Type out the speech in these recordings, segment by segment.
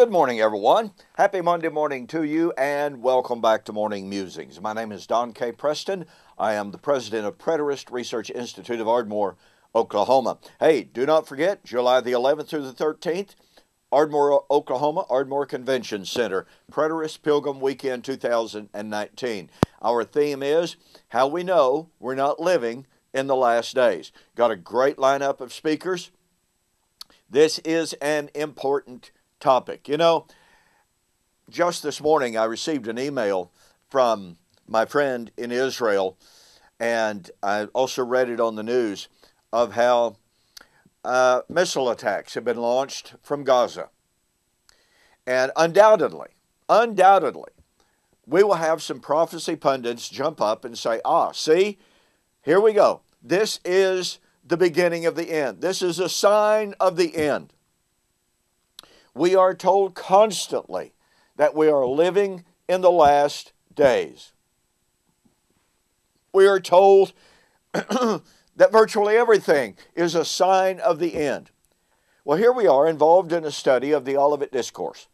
Good morning, everyone. Happy Monday morning to you, and welcome back to Morning Musings. My name is Don K. Preston. I am the president of Preterist Research Institute of Ardmore, Oklahoma. Hey, do not forget, July the 11th through the 13th, Ardmore, Oklahoma, Ardmore Convention Center, Preterist Pilgrim Weekend 2019. Our theme is how we know we're not living in the last days. Got a great lineup of speakers. This is an important topic. You know, just this morning I received an email from my friend in Israel, and I also read it on the news of how missile attacks have been launched from Gaza. And undoubtedly, we will have some prophecy pundits jump up and say, see, here we go. This is the beginning of the end. This is a sign of the end. We are told constantly that we are living in the last days. We are told that virtually everything is a sign of the end. Well, here we are involved in a study of the Olivet Discourse.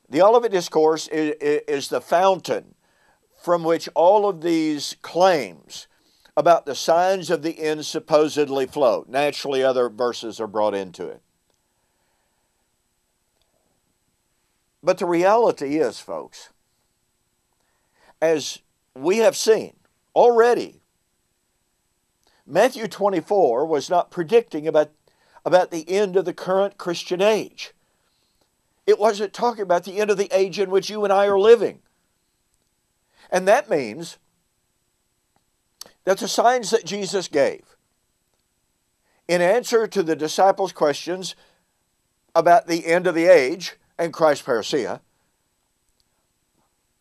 The Olivet Discourse is the fountain from which all of these claims about the signs of the end supposedly flow. Naturally, other verses are brought into it. But the reality is, folks, as we have seen already, Matthew 24 was not predicting about the end of the current Christian age. It wasn't talking about the end of the age in which you and I are living. And that means that the signs that Jesus gave in answer to the disciples' questions about the end of the age and Christ's parousia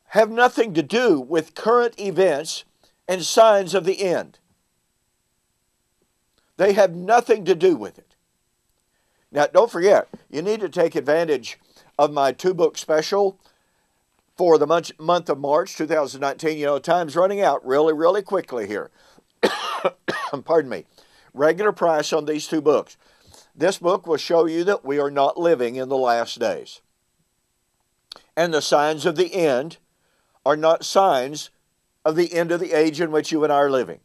have nothing to do with current events and signs of the end. They have nothing to do with it. Now, don't forget, you need to take advantage of my two-book special for the month of March 2019. You know, time's running out really quickly here. Pardon me. Regular price on these two books. This book will show you that we are not living in the last days. And the signs of the end are not signs of the end of the age in which you and I are living.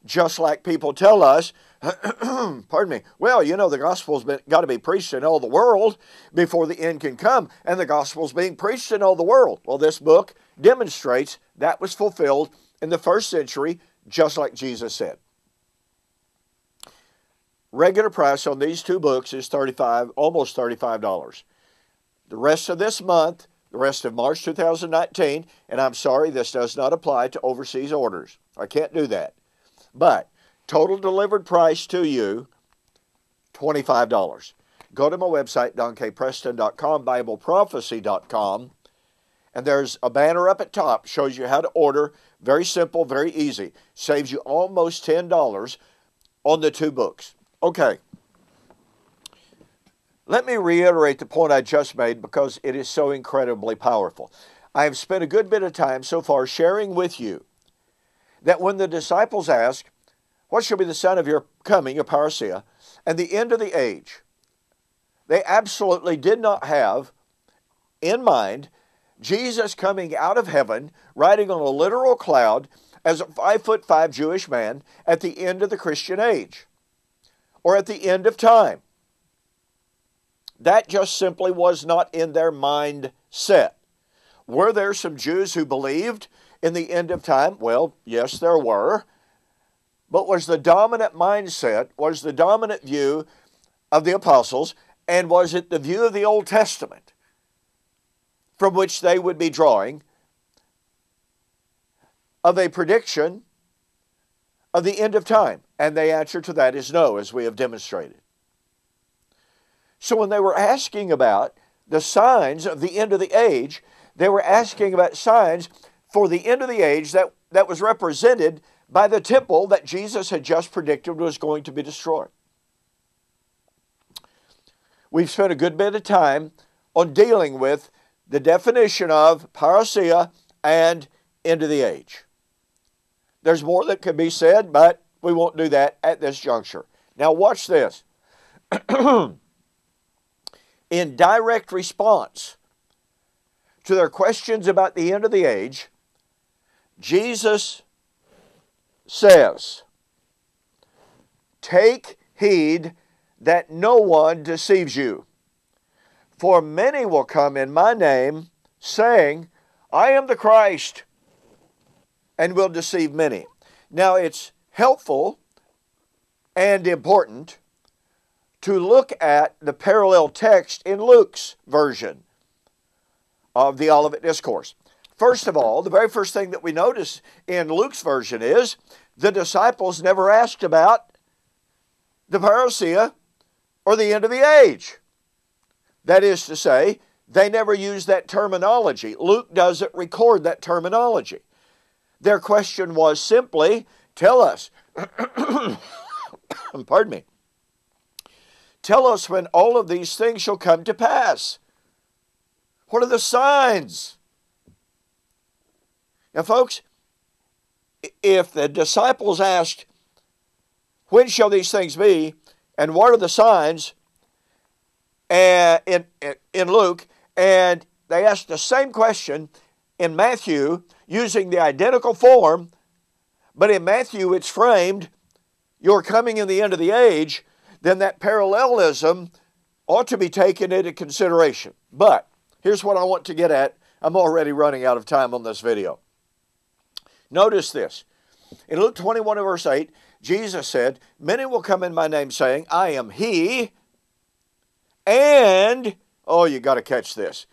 Just like people tell us, pardon me, well, you know, the gospel's got to be preached in all the world before the end can come, and the gospel's being preached in all the world. Well, this book demonstrates that was fulfilled in the first century, just like Jesus said. Regular price on these two books is almost $35. The rest of this month, the rest of March 2019, and I'm sorry, this does not apply to overseas orders. I can't do that. But total delivered price to you, $25. Go to my website, donkpreston.com, bibleprophecy.com, and there's a banner up at top, shows you how to order. Very simple, very easy. Saves you almost $10 on the two books. Okay. Let me reiterate the point I just made because it is so incredibly powerful. I have spent a good bit of time so far sharing with you that when the disciples ask, what shall be the sign of your coming, your parousia, and the end of the age, they absolutely did not have in mind Jesus coming out of heaven, riding on a literal cloud as a 5'5" Jewish man at the end of the Christian age, or at the end of time. That just simply was not in their mindset. Were there some Jews who believed in the end of time? Well, yes, there were. But was the dominant mindset, was the dominant view of the apostles, and was it the view of the Old Testament from which they would be drawing of a prediction of the end of time? And the answer to that is no, as we have demonstrated. So when they were asking about the signs of the end of the age, they were asking about signs for the end of the age that was represented by the temple that Jesus had just predicted was going to be destroyed. We've spent a good bit of time on dealing with the definition of parousia and end of the age. There's more that could be said, but we won't do that at this juncture. Now watch this. in direct response to their questions about the end of the age, Jesus says, "Take heed that no one deceives you. For many will come in my name, saying, I am the Christ, and will deceive many." Now, it's helpful and important to look at the parallel text in Luke's version of the Olivet Discourse. First of all, the very first thing that we notice in Luke's version is the disciples never asked about the parousia or the end of the age. That is to say, they never used that terminology. Luke doesn't record that terminology. Their question was simply, tell us, pardon me, tell us when all of these things shall come to pass. What are the signs? Now, folks, if the disciples asked, when shall these things be, and what are the signs in Luke, and they asked the same question in Matthew using the identical form, but in Matthew it's framed, you're coming in the end of the age, then that parallelism ought to be taken into consideration. But here's what I want to get at. I'm already running out of time on this video. Notice this. In Luke 21 and verse 8, Jesus said, "Many will come in my name saying, I am he, and," oh, you got to catch this,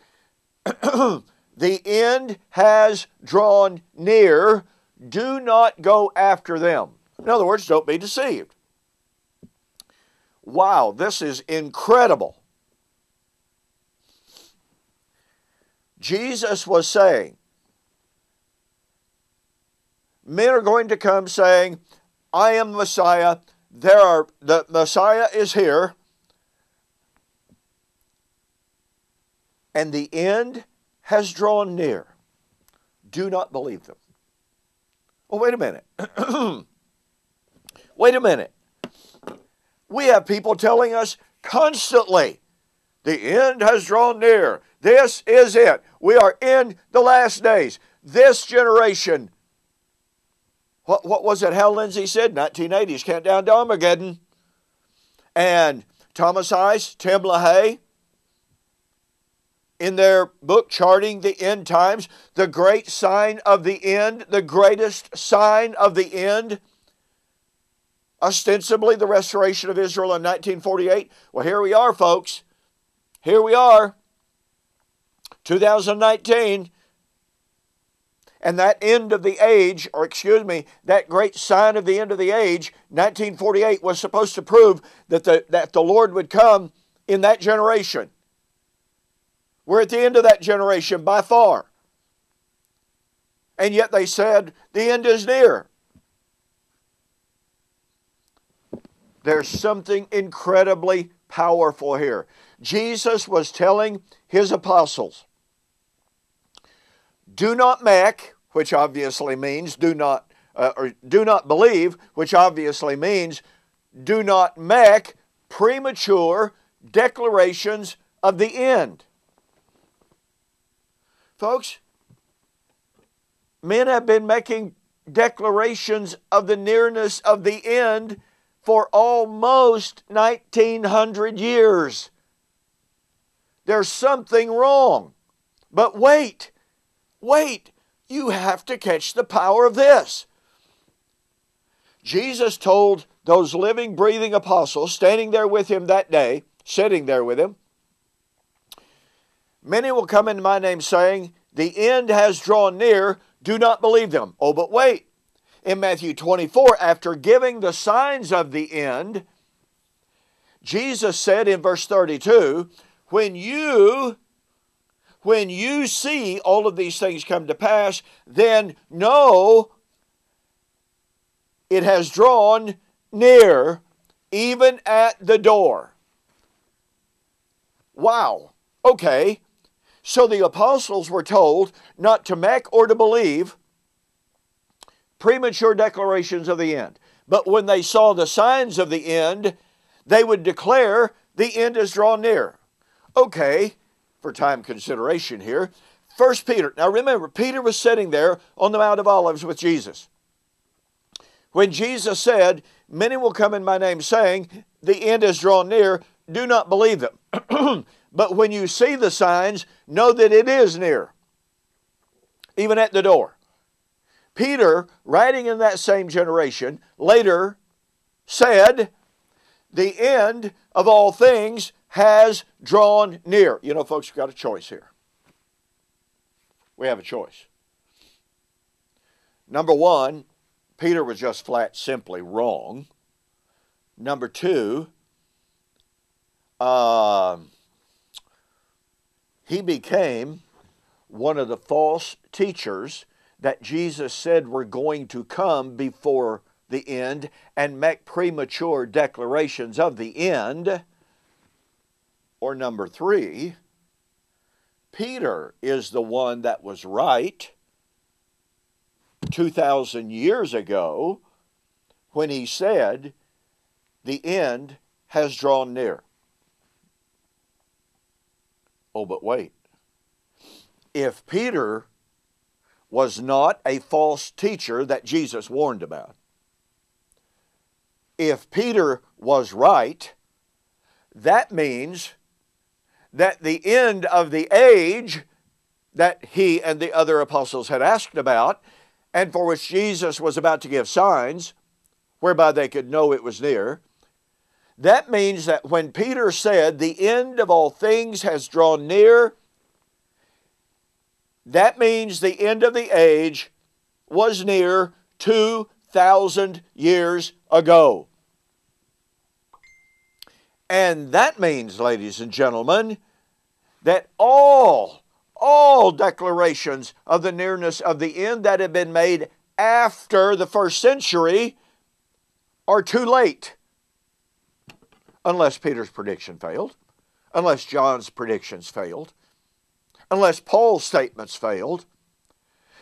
"the end has drawn near. Do not go after them." In other words, don't be deceived. Wow, this is incredible. Jesus was saying, men are going to come saying, I am the Messiah. The Messiah is here. And the end has drawn near. Do not believe them. Well, wait a minute. Wait a minute. We have people telling us constantly, the end has drawn near. This is it. We are in the last days. This generation. What was it Hal Lindsey said? 1980s, countdown to Armageddon. And Thomas Ice, Tim LaHaye, in their book Charting the End Times, the great sign of the end, the greatest sign of the end, ostensibly the restoration of Israel in 1948. Well, here we are, folks. Here we are, 2019. And that end of the age, or excuse me, that great sign of the end of the age, 1948, was supposed to prove that the Lord would come in that generation. We're at the end of that generation by far. And yet they said the end is near. There's something incredibly powerful here. Jesus was telling his apostles, do not make, which obviously means do not believe, which obviously means do not make premature declarations of the end. Folks, men have been making declarations of the nearness of the end for almost 1900 years. There's something wrong. But wait, you have to catch the power of this. Jesus told those living, breathing apostles standing there with him that day, sitting there with him, many will come in my name saying, the end has drawn near, do not believe them. Oh, but wait. In Matthew 24, after giving the signs of the end, Jesus said in verse 32, when you see all of these things come to pass, then know it has drawn near, even at the door. Wow. Okay. So the apostles were told not to make or to believe premature declarations of the end. But when they saw the signs of the end, they would declare the end is drawn near. Okay, for time consideration here, 1 Peter. Now remember, Peter was sitting there on the Mount of Olives with Jesus. When Jesus said, many will come in my name saying, the end is drawn near, do not believe them. But when you see the signs, know that it is near, even at the door. Peter, writing in that same generation, later said, the end of all things has drawn near. You know, folks, we've got a choice here. We have a choice. Number one, Peter was just flat simply wrong. Number two, he became one of the false teachers that Jesus said were going to come before the end and make premature declarations of the end. Or number three, Peter is the one that was right 2,000 years ago when he said, the end has drawn near. Oh, but wait. If Peter was not a false teacher that Jesus warned about, if Peter was right, that means that the end of the age that he and the other apostles had asked about, and for which Jesus was about to give signs, whereby they could know it was near, that means that when Peter said, the end of all things has drawn near, that means the end of the age was near 2,000 years ago. And that means, ladies and gentlemen, that all declarations of the nearness of the end that have been made after the first century are too late. Unless Peter's prediction failed, unless John's predictions failed, unless Paul's statements failed,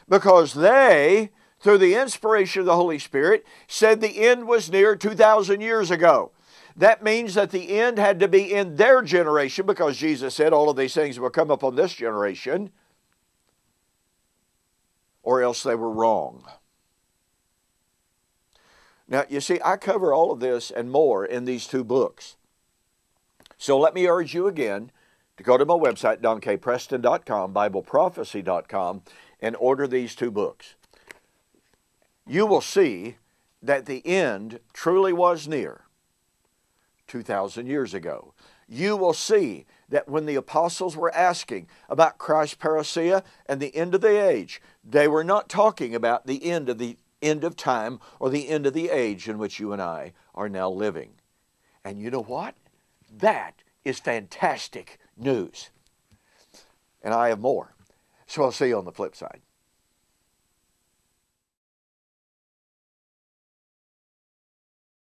because they, through the inspiration of the Holy Spirit, said the end was near 2,000 years ago. That means that the end had to be in their generation, because Jesus said all of these things will come upon this generation, or else they were wrong. Now, you see, I cover all of this and more in these two books. So let me urge you again to go to my website, donkpreston.com, BibleProphecy.com, and order these two books. You will see that the end truly was near 2,000 years ago. You will see that when the apostles were asking about Christ's parousia and the end of the age, they were not talking about the end of time or the end of the age in which you and I are now living. And you know what? That is fantastic news. And I have more. So I'll see you on the flip side.